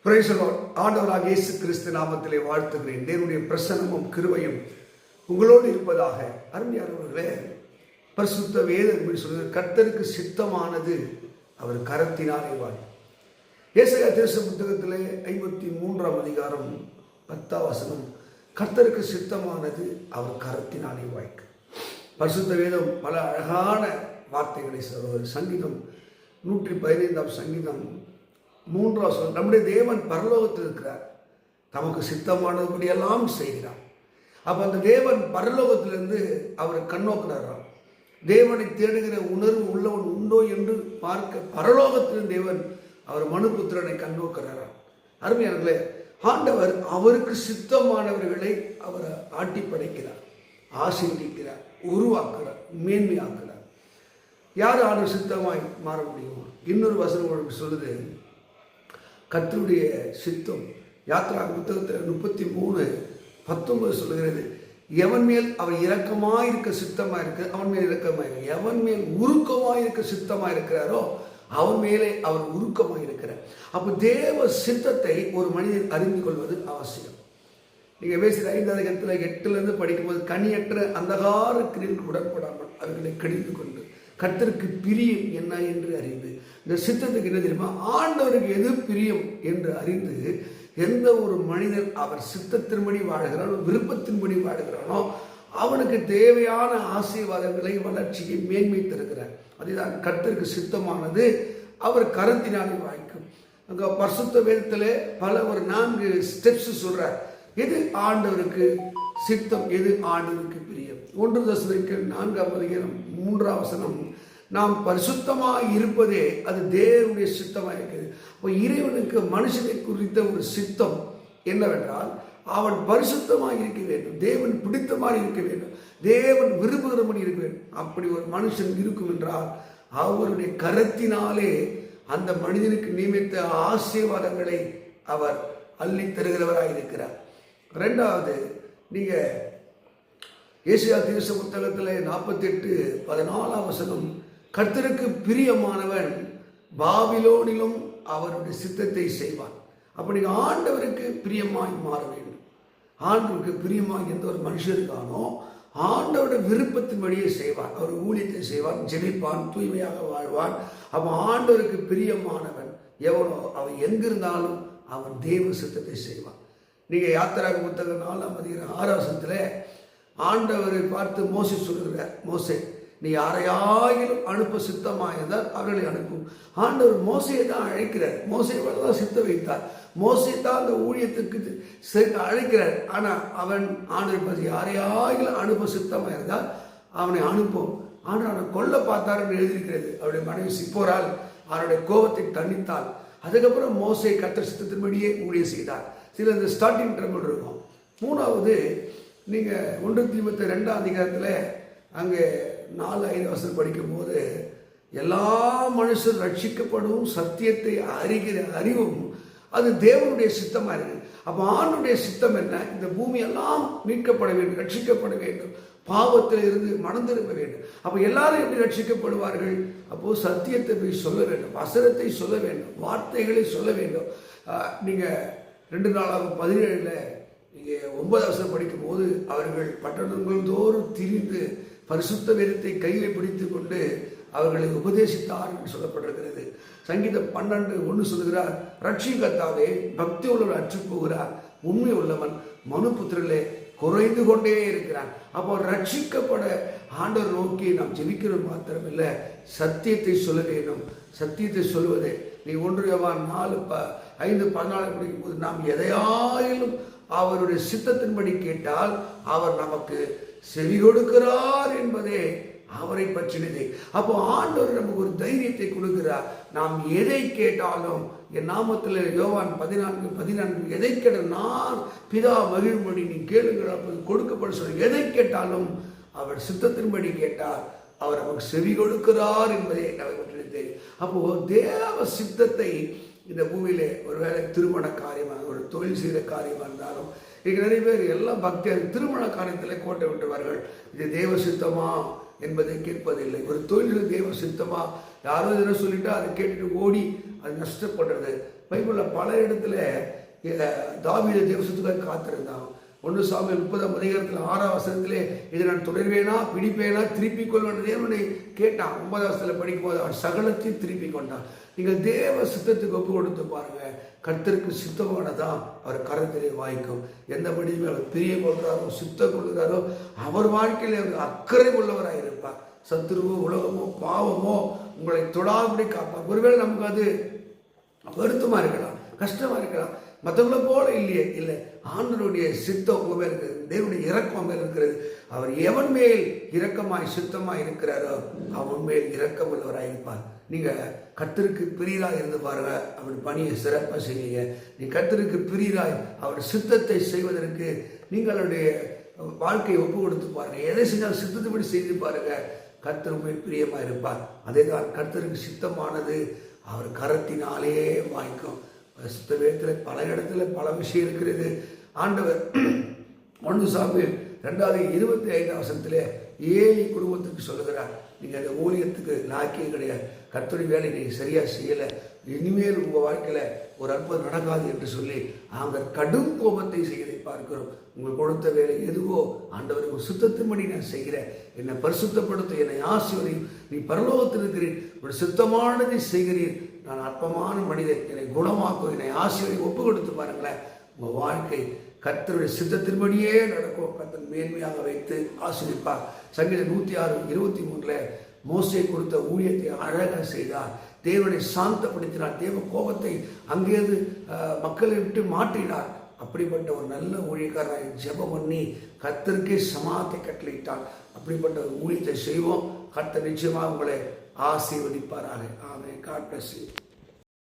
Praise the Lord. ஆண்டவராகிய இயேசு கிறிஸ்து நாமத்திலே வாழ்த்துகிறேன். தேவனுடைய பிரசன்னமும் கிருபையும் உங்களோடு இருப்பதாக. அருமையானவர்களே, பரிசுத்த வேதம் சொல்வது கர்த்தருக்கு சித்தமானது அவர் கரத்தினாலே வாழும். ஏசாயா தீர்க்க புத்தகத்திலே 53ஆம் அதிகாரம் 10ஆம் வசனம், கர்த்தருக்கு சித்தமானது அவர் கரத்தினாலே வாய்க்கும். பரிசுத்த வேதம் பல அழகான வார்த்தைகளை சொல்வது. சங்கீதம் 115ஆம் சங்கீதம் 3ஆம் வசனம், நம்முடைய தேவன் பரலோகத்தில் இருக்கிறார், தமக்கு சித்தமானபடியெல்லாம் செய்கிறார். அப்போ அந்த தேவன் பரலோகத்திலிருந்து அவரை கண்ணோக்கிறாராம். தேவனை தேடுகிற உணர்வு உள்ளவன் உண்டோ என்று பார்க்க பரலோகத்திலிருந்து தேவன் அவர் மனுபுத்திரனை கண்ணோக்கிறாராம். அருமையானவர்களே, ஆண்டவர் அவருக்கு சித்தமானவர்களை அவர் ஆட்டி படைக்கிறார், ஆசீர்வதிக்கிறார், உருவாக்குறார், மேன்மையாக்குறார். யார் ஆண்டவர் சித்தமாய் மாற முடியும்? இன்னொரு வசனம் சொல்லுது, கர்த்தருடைய சித்தம். யாத்ரா புத்தகத்தில் 33:19 சொல்லுகிறது, எவன் மேல் அவர் இரக்கமாக இருக்க சித்தமாக இருக்கு அவன் மேல் இரக்கமாக, எவன் மேல் உருக்கமாக இருக்க சித்தமாக இருக்கிறாரோ அவன் மேலே அவர் உருக்கமாக இருக்கிறார். அப்போ தேவ சித்தத்தை ஒரு மனிதன் அறிந்து கொள்வது அவசியம். நீங்கள் பேசுகிற 5ஆம் அதிகாரத்தில் 8லேருந்து படிக்கும்போது, கனியற்ற அந்தகார கிரியில் உடன்படாமல் அவர்களை கடிந்து கொண்டு கர்த்தருக்கு பிரியம் என்ன என்று அறிந்து, இந்த சித்தத்துக்கு என்ன தெரியுமா, ஆண்டவருக்கு எது பிரியம் என்று அறிந்து எந்த ஒரு மனிதன் அவர் சித்தத்தின்படி வாழ்கிறானோ, விருப்பத்தின்படி வாழ்கிறானோ, அவனுக்கு தேவையான ஆசீர்வாதங்களை, வளர்ச்சியை, மேன்மை தருகிறார். அதுதான் கர்த்தருக்கு சித்தமானது அவர் கரத்தினாலே வாய்க்கும். அங்கே பரிசுத்த வேதத்திலே பல ஒரு 4 ஸ்டெப்ஸ் சொல்றார். எது ஆண்டவருக்கு சித்தம், எது ஆண்டவருக்கு பிரியம். 1 தெசலோனிக்கேயர் 4ஆம் அதிகாரம் 3ஆம் வசனம், நாம் பரிசுத்தமாக இருப்பதே அது தேவனுடைய சித்தமாக இருக்குது. இப்போ இறைவனுக்கு மனுஷனை குறித்த ஒரு சித்தம் என்னவென்றால், அவன் பரிசுத்தமாக இருக்க வேண்டும், தேவன் பிடித்தமாக இருக்க வேண்டும், தேவன் விரும்புகிறபடி இருக்க வேண்டும். அப்படி ஒரு மனுஷன் இருக்கும் என்றால் அவருடைய கரத்தினாலே அந்த மனிதனுக்கு நியமித்த ஆசீர்வாதங்களை அவர் அள்ளி தருகிறவராக இருக்கிறார். 2வது, நீங்கள் ஏசாயா தீர்க்க புத்தகத்தில் 48:14ஆம் வசனம், கர்த்தருக்கு பிரியமானவன் பாபிலோனிலும் அவருடைய சித்தத்தை செய்வான். அப்போ நீங்கள் ஆண்டவருக்கு பிரியமாய் மாற வேண்டும். ஆண்டவருக்கு பிரியமாய் எந்த ஒரு மனுஷருக்கானோ ஆண்டவருடைய விருப்பத்தின் வழியே செய்வான், அவர் ஊழியத்தை செய்வான், ஜெபிப்பான், தூய்மையாக வாழ்வான். அப்போ ஆண்டவருக்கு பிரியமானவன் எவனோ அவன் எங்கிருந்தாலும் அவன் தேவ சித்தத்தை செய்வான். நீங்கள் யாத்திராக புத்தகம் 4ஆம் அதிகாரம் 6ஆம் வசனத்தில் ஆண்டவரை பார்த்து மோசே சொல்கிறார், மோசே நீ யாரையாகிலும் அனுப்ப சித்தமாக இருந்தால் அவர்களை அனுப்பும். ஆண்டவர் மோசையை தான் அழைக்கிறார், மோசையை தான் சித்த வைத்தார், மோசை தான் அந்த ஊழியத்துக்கு அழைக்கிறார். ஆனால் அவன் ஆண்டவர் பார்த்து யாரையாகிலும் அனுப்ப சித்தமாக இருந்தால் அவனை அனுப்பும். ஆனால் அவனை கொல்ல பார்த்தாருன்னு எழுதியிருக்கிறது. அவருடைய மனைவி சிப்போரால் அவனுடைய கோபத்தை தணித்தாள். அதுக்கப்புறம் மோசை கர்த்தர் சித்தத்தின்படியே ஊழியம் செய்தார். சில இந்த ஸ்டார்டிங் ட்ரபிள் இருக்கும். 3வது, நீங்கள் 1 தீமோத்தேயு 2ஆம் அதிகாரத்தில் அங்கே 4-5 வசனம் படிக்கும்போது, எல்லா மனுஷரும் ரட்சிக்கப்படும் சத்தியத்தை அறிகிற அறிவும் அது தேவனுடைய சித்தமாக இருக்குது. அப்போ ஆண்டுடைய சித்தம் என்ன? இந்த பூமி எல்லாம் மீட்கப்பட வேண்டும், ரட்சிக்கப்பட வேண்டும், பாவத்தில் இருந்து மனம் திரும்ப வேண்டும். அப்போ எல்லாரும் எப்படி ரட்சிக்கப்படுவார்கள்? அப்போது சத்தியத்தை போய் சொல்ல வேண்டும், வசனத்தை சொல்ல வேண்டும், வார்த்தைகளை சொல்ல வேண்டும். நீங்கள் 2 நாளாகும் 17 நீங்கள் 9ஆம் வசனம் படிக்கும் போது, அவர்கள் பட்டணங்கள் தோறும் திரிந்து பரிசுத்த வேதத்தை கையில் பிடித்து கொண்டு அவர்களை உபதேசித்தார் என்று சொல்லப்பட்டிருக்கிறது. சங்கீதம் 12:1 சொல்லுகிறார், ரட்சிகத்தாவே பக்தி உள்ளவர் அற்று போகிறார், உண்மை உள்ளவன் மனுபுத்திரர்களே குறைந்து கொண்டே இருக்கிறான். அப்போ ரட்சிக்கப்பட ஆண்டவர் நோக்கி நாம் ஜெபிக்கிறது மாத்திரமில்லை, சத்தியத்தை சொல்ல வேண்டும். சத்தியத்தை சொல்லுவது, நீ 1 யோவான் 4:5-14 படிக்கும்போது, நாம் எதையாயிலும் அவருடைய சித்தத்தின்படி கேட்டால் அவர் நமக்கு செவி கொடுக்கிறார் என்பதே அவரை பற்றினதே. அப்போ ஆண்டவர் நமக்கு ஒரு தைரியத்தை கொடுக்கிறார். நாம் எதை கேட்டாலும் என் நாமத்தில் யோவான் 14:14 எதை கேட்ட நான் பிதா மகிழும்படி நீ கேளுங்கள் அப்போது கொடுக்கப்பட சொல்ல, எதை கேட்டாலும் அவர் சித்தத்தின்படி கேட்டால் அவர் நமக்கு செவி கொடுக்கிறார் என்பதே நமக்கு பற்றினதே. அப்போ தேவ சித்தத்தை இந்த பூமியிலே ஒருவேளை திருமண காரியமாக, ஒரு தொழில் செய்கிற காரியமாக இருந்தாலும், இங்கே நிறைய பேர் எல்லாம் பக்தியாக திருமண காரியத்தில் கோட்டை விட்டுவார்கள். இது தேவ சித்தமா என்பதை கேட்பதில்லை. ஒரு தொழில் தேவ சித்தமா, யாரோ எதனா சொல்லிட்டு அதை கேட்டுட்டு ஓடி அது நஷ்டப்படுறது. பைபிளில் பல இடத்துல தாவீது தேவசத்துக்காக காத்திருந்தான். 1 சாமுவேல் 30ஆம் அதிகாரத்தில் 6ஆம் வசனத்திலே இதை நான் தொடர்வேனா, பிடிப்பேனா, திருப்பிக் கொள்வேன் தேவனை கேட்டான். 9ஆம் வசனத்தில் படிக்கும்போது அவன் சகலத்தையும் திருப்பி கொண்டான். நீங்கள் தேவ சித்தத்துக்கு ஒப்பு கொடுத்து பாருங்க, கர்த்தருக்கு சித்தமானதான் அவர் கரத்திலே வாய்க்கும். எந்தபடியுமே அவர் பிரியம் கொள்கிறாரோ, சித்தம் கொள்கிறாரோ, அவர் வாழ்க்கையில் அவர் அக்கறை உள்ளவராக இருப்பார். சத்துருவோ, உலகமோ, பாவமோ உங்களை தொடாமடி காப்பார். ஒருவேளை நமக்கு அது வருத்தமா இருக்கலாம், கஷ்டமா இருக்கலாம். மற்றவங்களை போல இல்லையே, இல்லை, ஆண்டவருடைய சித்தம் உங்க மேல் இருக்கிறது, தேவனுடைய இரக்கம் மேல் இருக்கிறது. அவர் எவன் மேல் இரக்கமாய் சித்தமாய் இருக்கிறாரோ அவன் மேல் இரக்கம் உள்ளவராக இருப்பார். நீங்க கர்த்தருக்கு பிரியராய் இருந்து பாருங்க, அவர் பணியை சிறப்பாக செய்யுங்க. நீ கர்த்தருக்கு பிரியராய் அவர் சித்தத்தை செய்வதற்கு நீங்களுடைய வாழ்க்கையை ஒப்பு கொடுத்து பாருங்க. எதை செஞ்சாலும் சித்தத்தைப்படி செய்து பாருங்க, கர்த்தர் மேல் பிரியமா இருப்பார். அதே தான் கர்த்தருக்கு சித்தமானது அவர் கரத்தினாலே வாய்க்கும். சுத்த வேதத்தில் பல இடத்துல பல விஷயம் இருக்கிறது. ஆண்டவர் 1 சாமுவேல் 2:25 வசனத்திலே ஏலி குடும்பத்துக்கு சொல்லுகிறார், நீங்கள் அந்த ஊழியத்துக்கு லாக்கியம் கிடையாது, கர்த்தருடைய வேலை நீங்கள் சரியாக செய்யலை, இனிமேல் உங்கள் வாழ்க்கையில் ஒரு அற்புதம் நடக்காது என்று சொல்லி அவங்க கடும் கோபத்தை செய்வதை பார்க்கிறோம். உங்களுக்கு கொடுத்த வேலை எதுவோ ஆண்டவருக்கு சுத்தத்தின்படி நான் செய்கிறேன், என்னை பரிசுத்தப்படுத்த, என்னை ஆசீர்வதி, நீ பரலோகத்தில் இருக்கிறீர், ஒரு சுத்தமானதை செய்கிறீர், நான் அற்பமான மனிதன், என்னை குணமாக்கும், என்னை ஆசீர்வதி ஒப்பு கொடுத்து பாருங்களேன். உங்கள் வாழ்க்கை கர்த்தருடைய சித்தத்தின்படியே நடக்கும். கர்த்தர் மேன்மையாக வைத்து ஆசீர்வதிப்பார். சங்கீதம் 106:23 மோசே கொடுத்த ஊழியத்தை அழகாக செய்தார். தேவனை சாந்தப்படுத்தினார். தேவ கோபத்தை அங்கேயிருந்து மக்களை விட்டு மாற்றினார். அப்படிப்பட்ட ஒரு நல்ல ஊழியக்காரரை ஜெபம் பண்ணி கர்த்தருக்கே சமாதத்தை கட்டளையிட்டார். அப்படிப்பட்ட ஒரு ஊழியத்தை செய்வோம். கர்த்தர் நிச்சயமாக உங்களை ஆசீர்வதிப்பாராக. ஆமென். God bless you.